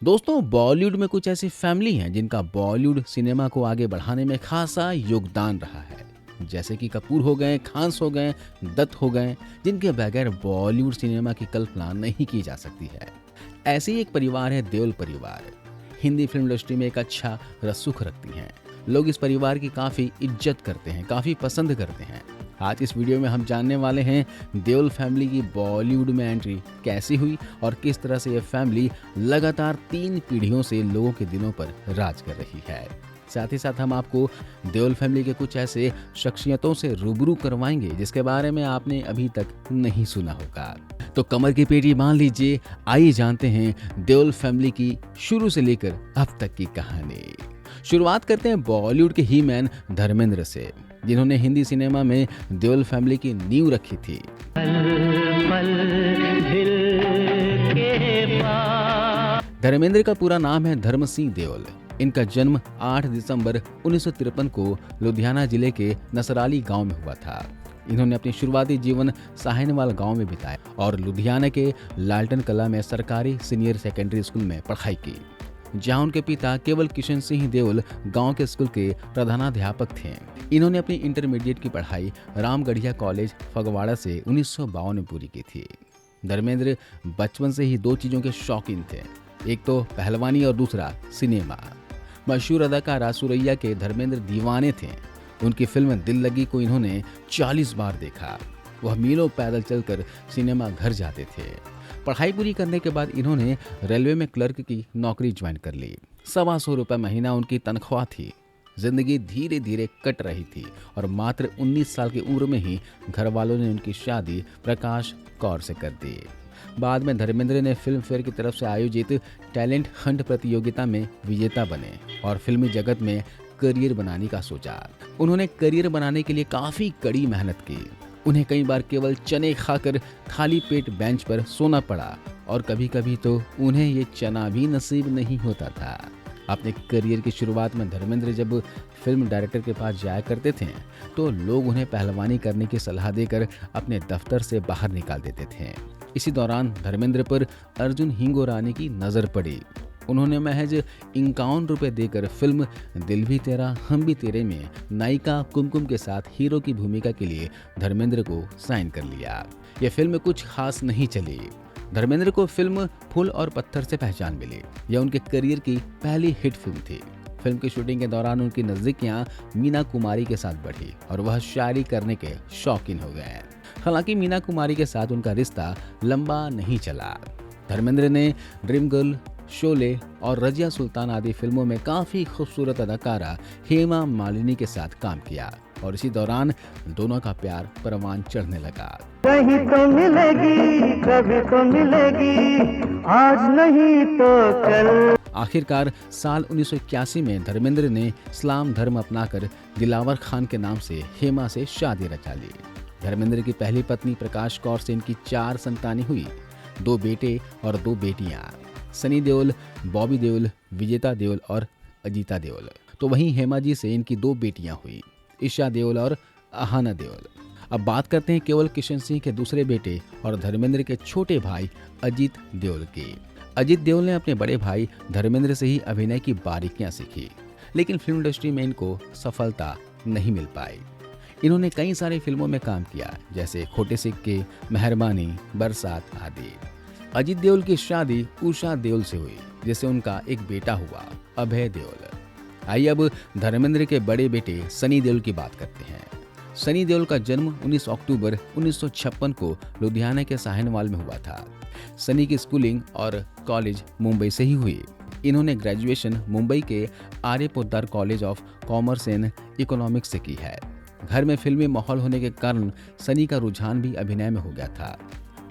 दोस्तों, बॉलीवुड में कुछ ऐसी फैमिली हैं जिनका बॉलीवुड सिनेमा को आगे बढ़ाने में खासा योगदान रहा है। जैसे कि कपूर हो गए, खान्स हो गए, दत्त हो गए, जिनके बगैर बॉलीवुड सिनेमा की कल्पना नहीं की जा सकती है। ऐसे ही एक परिवार है देओल परिवार। हिंदी फिल्म इंडस्ट्री में एक अच्छा रसूख रखती हैं। लोग इस परिवार की काफ़ी इज्जत करते हैं, काफ़ी पसंद करते हैं। आज इस वीडियो में हम जानने वाले हैं देओल फैमिली की बॉलीवुड में एंट्री कैसी हुई और किस तरह से यह फैमिली लगातार 3 पीढ़ियों से लोगों के दिलों पर राज कर रही है। साथ ही साथ हम आपको देओल फैमिली के कुछ ऐसे शख्सियतों से रूबरू करवाएंगे जिसके बारे में आपने अभी तक नहीं सुना होगा। तो कमर की पेटी बांध लीजिए, आइए जानते हैं देओल फैमिली की शुरू से लेकर अब तक की कहानी। शुरुआत करते हैं बॉलीवुड के ही मैन धर्मेंद्र से, जिन्होंने हिंदी सिनेमा में देओल फैमिली की नींव रखी थी। धर्मेंद्र का पूरा नाम है धर्म सिंह देओल। इनका जन्म 8 दिसंबर 1953 को लुधियाना जिले के नसराली गांव में हुआ था। इन्होंने अपनी शुरुआती जीवन साहिनवाल गांव में बिताया और लुधियाना के लालटन कला में सरकारी सीनियर सेकेंडरी स्कूल में पढ़ाई की, जहां उनके पिता केवल किशन सिंह देओल गांव के स्कूल के प्रधानाध्यापक थे। इन्होंने अपनी इंटरमीडिएट की पढ़ाई रामगढ़िया कॉलेज फगवाड़ा से 1952 में पूरी की थी। धर्मेंद्र बचपन से ही 2 चीजों के शौकीन थे, एक तो पहलवानी और दूसरा सिनेमा। मशहूर अदाकार सुरैया के धर्मेंद्र दीवाने थे। उनकी फिल्म दिल लगी को इन्होंने 40 बार देखा। वह मीलों पैदल चलकर सिनेमा घर जाते थे। पढ़ाई पूरी करने के बाद इन्होंने रेलवे में क्लर्क की नौकरी ज्वाइन कर ली। 125 रुपये महीना उनकी तनख्वाह थी। जिंदगी धीरे धीरे कट रही थी और मात्र 19 साल की उम्र में ही घर वालों ने उनकी शादी प्रकाश कौर से कर दी। बाद में धर्मेंद्र ने फिल्म फेयर की तरफ से आयोजित टैलेंट हंट प्रतियोगिता में विजेता बने और फिल्मी जगत में करियर बनाने का सोचा। उन्होंने करियर बनाने के लिए काफी कड़ी मेहनत की। उन्हें कई बार केवल चने खाकर खाली पेट बेंच पर सोना पड़ा और कभी कभी तो उन्हें ये चना भी नसीब नहीं होता था। अपने करियर की शुरुआत में धर्मेंद्र जब फिल्म डायरेक्टर के पास जाया करते थे तो लोग उन्हें पहलवानी करने की सलाह देकर अपने दफ्तर से बाहर निकाल देते थे। इसी दौरान धर्मेंद्र पर अर्जुन हिंगोरानी की नजर पड़ी। उन्होंने महज 51 रुपये देकर फिल्म दिल भी तेरा हम भी तेरे में नायिका कुमकुम के साथ हीरो की भूमिका के लिए धर्मेंद्र को साइन कर लिया। यह फिल्म कुछ खास नहीं चली। धर्मेंद्र को फिल्म फूल और पत्थर से पहचान मिली। यह उनके करियर की पहली हिट फिल्म थी। फिल्म की शूटिंग के दौरान उनकी नजदीकियां मीना कुमारी के साथ बढ़ी और वह शायरी करने के शौकीन हो गए। हालांकि मीना कुमारी के साथ उनका रिश्ता लंबा नहीं चला। धर्मेंद्र ने ड्रीम गर्ल, शोले और रजिया सुल्तान आदि फिल्मों में काफी खूबसूरत अदाकारा हेमा मालिनी के साथ काम किया और इसी दौरान दोनों का प्यार परवान चढ़ने लगा। कहीं तो मिलेगी, कभी तो मिलेगी, आज नहीं तो कल। आखिरकार साल 1981 में धर्मेंद्र ने इस्लाम धर्म अपनाकर दिलावर खान के नाम से हेमा से शादी रचा ली। धर्मेंद्र की पहली पत्नी प्रकाश कौर से इनकी 4 संतानें हुई, 2 बेटे और 2 बेटियां, सनी देओल, बॉबी देओल, विजेता देओल और अजीता देओल। तो वहीं हेमा जी से इनकी 2 बेटियां हुई, ईशा देओल और आहाना देओल। अब बात करते हैं केवल किशन सिंह के दूसरे बेटे और धर्मेंद्र के छोटे भाई अजीत देओल की। अजीत देओल ने अपने बड़े भाई धर्मेंद्र से ही अभिनय की बारीकियां सीखी, लेकिन फिल्म इंडस्ट्री में इनको सफलता नहीं मिल पाई। इन्होंने कई सारी फिल्मों में काम किया, जैसे खोटे सिक्के, मेहरबानी, बरसात आदि। अजीत देओल की शादी उषा देओल से हुई, जिससे उनका एक बेटा हुआ, अभय देओल। आइए अब धर्मेंद्र के बड़े बेटे सनी देओल की बात करते हैं। सनी देओल का जन्म 19 अक्टूबर 1956 को लुधियाना के साहिनवाल में हुआ था। सनी की स्कूलिंग और कॉलेज मुंबई से ही हुई। इन्होंने ग्रेजुएशन मुंबई के Arya Poddar college of commerce and economics से की है। घर में फिल्मी माहौल होने के कारण सनी का रुझान भी अभिनय में हो गया था।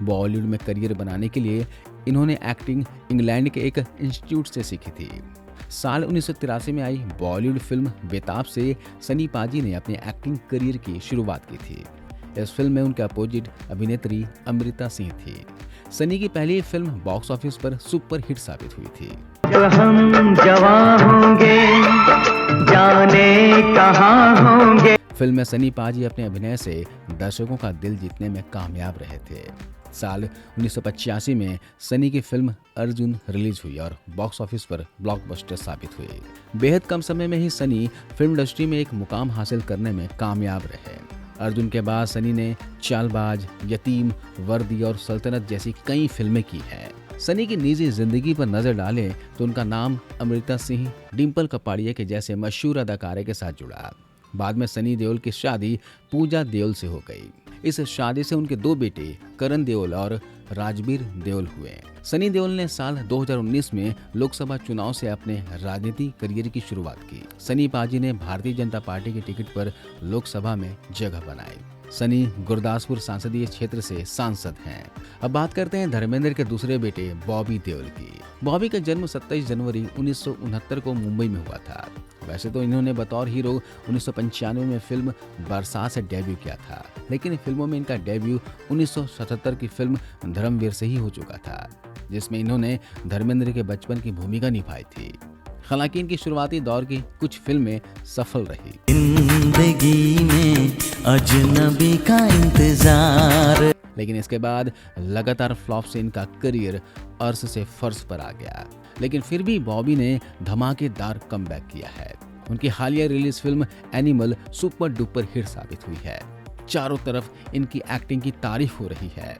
बॉलीवुड में करियर बनाने के लिए इन्होंने एक्टिंग इंग्लैंड के एक इंस्टीट्यूट से सीखी थी। साल 1983 में आई बॉलीवुड फिल्म बेताब से सनी पाजी ने अपने एक्टिंग करियर की शुरुआत की थी। इस फिल्म में उनके अपोजिट अभिनेत्री अमृता सिंह थी। सनी की पहली फिल्म बॉक्स ऑफिस पर सुपर हिट साबित हुई थी। जो हम जवां होंगे, जाने कहां होंगे। फिल्म में सनी पाजी अपने अभिनय से दर्शकों का दिल जीतने में कामयाब रहे थे। साल 1985 में सनी की फिल्म अर्जुन रिलीज हुई और बॉक्स ऑफिस पर ब्लॉकबस्टर साबित हुई। बेहद कम समय में ही सनी फिल्म इंडस्ट्री में एक मुकाम हासिल करने में कामयाब रहे। अर्जुन के बाद सनी ने चालबाज, यतीम, वर्दी और सल्तनत जैसी कई फिल्में की हैं। सनी की निजी जिंदगी पर नजर डालें तो उनका नाम अमृता सिंह, डिम्पल कपाड़िया के जैसे मशहूर अदाकारे के साथ जुड़ा। बाद में सनी देओल की शादी पूजा देओल से हो गई। इस शादी से उनके 2 बेटे करण देओल और राजवीर देओल हुए। सनी देओल ने साल 2019 में लोकसभा चुनाव से अपने राजनीतिक करियर की शुरुआत की। सनी पाजी ने भारतीय जनता पार्टी के टिकट पर लोकसभा में जगह बनाई। सनी गुरदासपुर संसदीय क्षेत्र से सांसद हैं। अब बात करते हैं धर्मेंद्र के दूसरे बेटे बॉबी देओल की। बॉबी का जन्म 27 जनवरी 1969 को मुंबई में हुआ था। वैसे तो इन्होंने बतौर हीरो 1995 में फिल्म बरसात से डेब्यू किया था, लेकिन फिल्मों में इनका डेब्यू 1977 की फिल्म धर्मवीर से ही हो चुका था, जिसमें इन्होंने धर्मेंद्र के बचपन की भूमिका निभाई थी। हालांकि इनकी शुरुआती दौर की कुछ फिल्में सफल रही। जिंदगी में अजनबी का इंतजार, लेकिन इसके बाद लगातार फ्लॉप से इनका करियर अर्श से फर्श पर आ गया। लेकिन फिर भी बॉबी ने धमाकेदार कमबैक किया है। उनकी हालिया release film animal super duper hit साबित हुई है। चारों तरफ इनकी एक्टिंग की तारीफ हो रही है।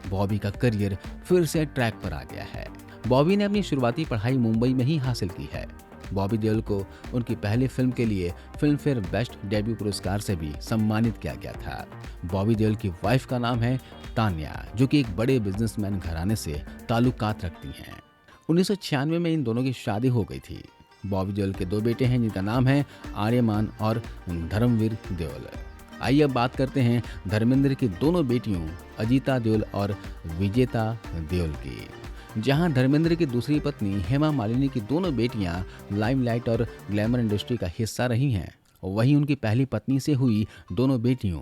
बॉबी का करियर फिर से ट्रैक पर आ गया है। बॉबी ने अपनी शुरुआती पढ़ाई मुंबई में ही हासिल की है। बॉबी देओल को उनकी पहली फिल्म के लिए फिल्म फेयर बेस्ट डेब्यू पुरस्कार से भी सम्मानित किया गया था। बॉबी देओल की वाइफ का नाम है तान्या, जो कि एक बड़े बिजनेसमैन घराने से ताल्लुकात रखती हैं। 1996 में इन दोनों की शादी हो गई थी। बॉबी देओल के 2 बेटे हैं, जिनका नाम है आर्यमान और धर्मवीर देओल। आइए अब बात करते हैं धर्मेंद्र की दोनों बेटियों अजीता देओल और विजेता देओल की। जहां धर्मेंद्र की दूसरी पत्नी हेमा मालिनी की दोनों बेटियां लाइमलाइट और ग्लैमर इंडस्ट्री का हिस्सा रही हैं, वहीं उनकी पहली पत्नी से हुई दोनों बेटियों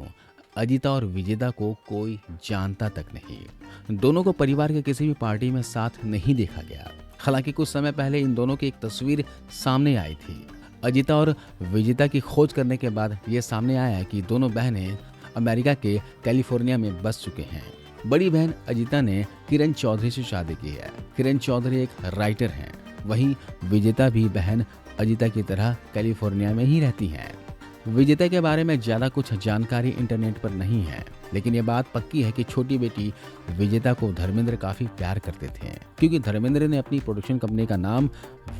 अजीता और विजेता को कोई जानता तक नहीं। दोनों को परिवार के किसी भी पार्टी में साथ नहीं देखा गया। हालांकि कुछ समय पहले इन दोनों की एक तस्वीर सामने आई थी। अजीता और विजेता की खोज करने के बाद ये सामने आया कि दोनों बहनें अमेरिका के कैलिफोर्निया में बस चुके हैं। बड़ी बहन अजीता ने किरण चौधरी से शादी की है। किरण चौधरी एक राइटर हैं। वहीं विजेता भी बहन अजीता की तरह कैलिफोर्निया में ही रहती हैं। विजेता के बारे में ज्यादा कुछ जानकारी इंटरनेट पर नहीं है, लेकिन ये बात पक्की है कि छोटी बेटी विजेता को धर्मेंद्र काफी प्यार करते थे, क्योंकि धर्मेंद्र ने अपनी प्रोडक्शन कंपनी का नाम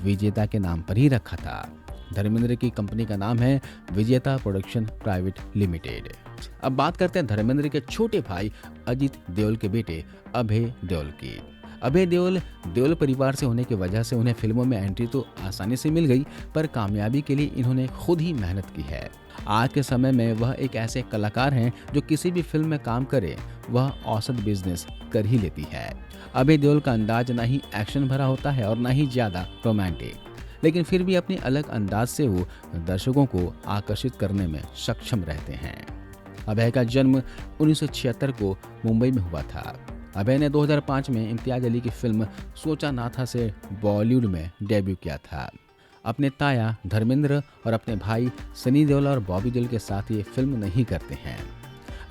विजेता के नाम पर ही रखा था। धर्मेंद्र की कंपनी का नाम है विजेता प्रोडक्शन प्राइवेट लिमिटेड। अब बात करते हैं धर्मेंद्र के छोटे भाई अजित देओल के बेटे अभय देओल की। अभय देओल देओल परिवार से होने की वजह से उन्हें फिल्मों में एंट्री तो आसानी से मिल गई, पर कामयाबी के लिए इन्होंने खुद ही मेहनत की है। आज के समय में वह एक ऐसे कलाकार हैं जो किसी भी फिल्म में काम करे वह औसत बिजनेस कर ही लेती है। अभय देओल का अंदाज ना ही एक्शन भरा होता है और ना ही ज्यादा रोमांटिक, लेकिन फिर भी अपने अलग अंदाज से वो दर्शकों को आकर्षित करने में सक्षम रहते हैं। अभय का जन्म 1976 को मुंबई में हुआ था। अभय ने 2005 में इम्तियाज अली की फिल्म सोचा ना था से बॉलीवुड में डेब्यू किया था। अपने ताया धर्मेंद्र और अपने भाई सनी देओल और बॉबी देओल के साथ ये फिल्म नहीं करते हैं।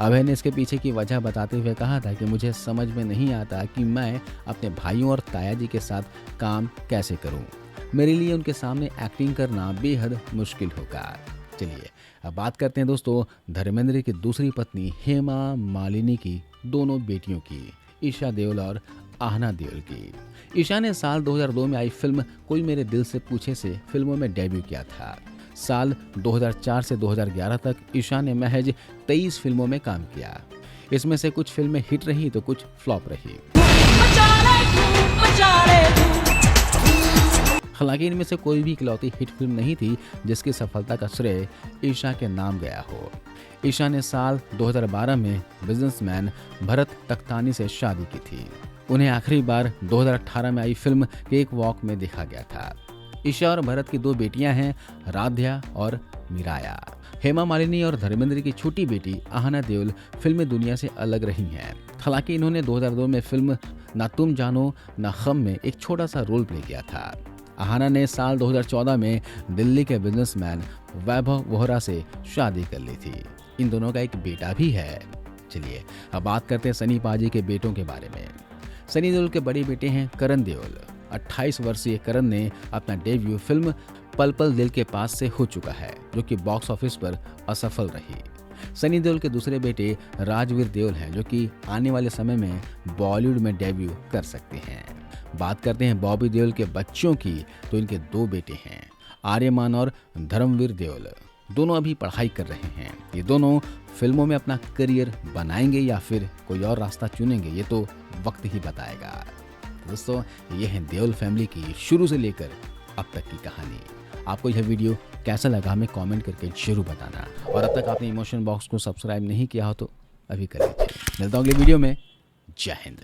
अभय ने इसके पीछे की वजह बताते हुए कहा था कि मुझे समझ में नहीं आता कि मैं अपने भाइयों और ताया जी के साथ काम कैसे करूं। मेरे लिए उनके सामने एक्टिंग करना बेहद मुश्किल होगा। चलिए अब बात करते हैं दोस्तों धर्मेंद्र की दूसरी पत्नी हेमा मालिनी की दोनों बेटियों की, ईशा देओल और आहना देओल की। ईशा ने साल 2002 में आई फिल्म कोई मेरे दिल से पूछे से फिल्मों में डेब्यू किया था। साल 2004 से 2011 तक ईशा ने महज 23 फिल्मों में काम किया। इसमें से कुछ फिल्में हिट रही तो कुछ फ्लॉप रही। हालांकि इनमें से कोई भी इकलौती हिट फिल्म नहीं थी जिसकी सफलता का श्रेय ईशा के नाम गया हो। ईशा ने साल 2012 में बिजनेसमैन भरत तख्तानी से शादी की थी। उन्हें आखिरी बार 2018 में आई फिल्म केक वॉक में देखा गया था। ईशा और भरत की 2 बेटियां हैं, राध्या और मीराया। हेमा मालिनी और धर्मेंद्र की छोटी बेटी आहना देओल फिल्मी दुनिया से अलग रही हैं। हालांकि इन्होंने 2002 में फिल्म ना तुम जानो ना हम में एक छोटा सा रोल प्ले किया था। आहना ने साल 2014 में दिल्ली के बिजनेसमैन वैभव वोहरा से शादी कर ली थी। इन दोनों का एक बेटा भी है। चलिए अब बात करते हैं सनी पाजी के बेटों के बारे में। सनी देओल के बड़े बेटे हैं करण देओल। 28 वर्षीय करण ने अपना डेब्यू फिल्म पल पल दिल के पास से हो चुका है, जो कि बॉक्स ऑफिस पर असफल रही। सनी देओल के दूसरे बेटे राजवीर देओल हैं, जो कि आने वाले समय में बॉलीवुड में डेब्यू कर सकते हैं। बात करते हैं बॉबी देओल के बच्चों की, तो इनके 2 बेटे हैं, आर्यमान और धर्मवीर देओल। दोनों अभी पढ़ाई कर रहे हैं। ये दोनों फिल्मों में अपना करियर बनाएंगे या फिर कोई और रास्ता चुनेंगे, ये तो वक्त ही बताएगा। दोस्तों, ये है देओल फैमिली की शुरू से लेकर अब तक की कहानी। आपको यह वीडियो कैसा लगा हमें कमेंट करके जरूर बताना, और अब तक आपने इमोशन बॉक्स को सब्सक्राइब नहीं किया हो तो अभी कर लीजिए। मिलता हूं अगले वीडियो में। जय हिंद।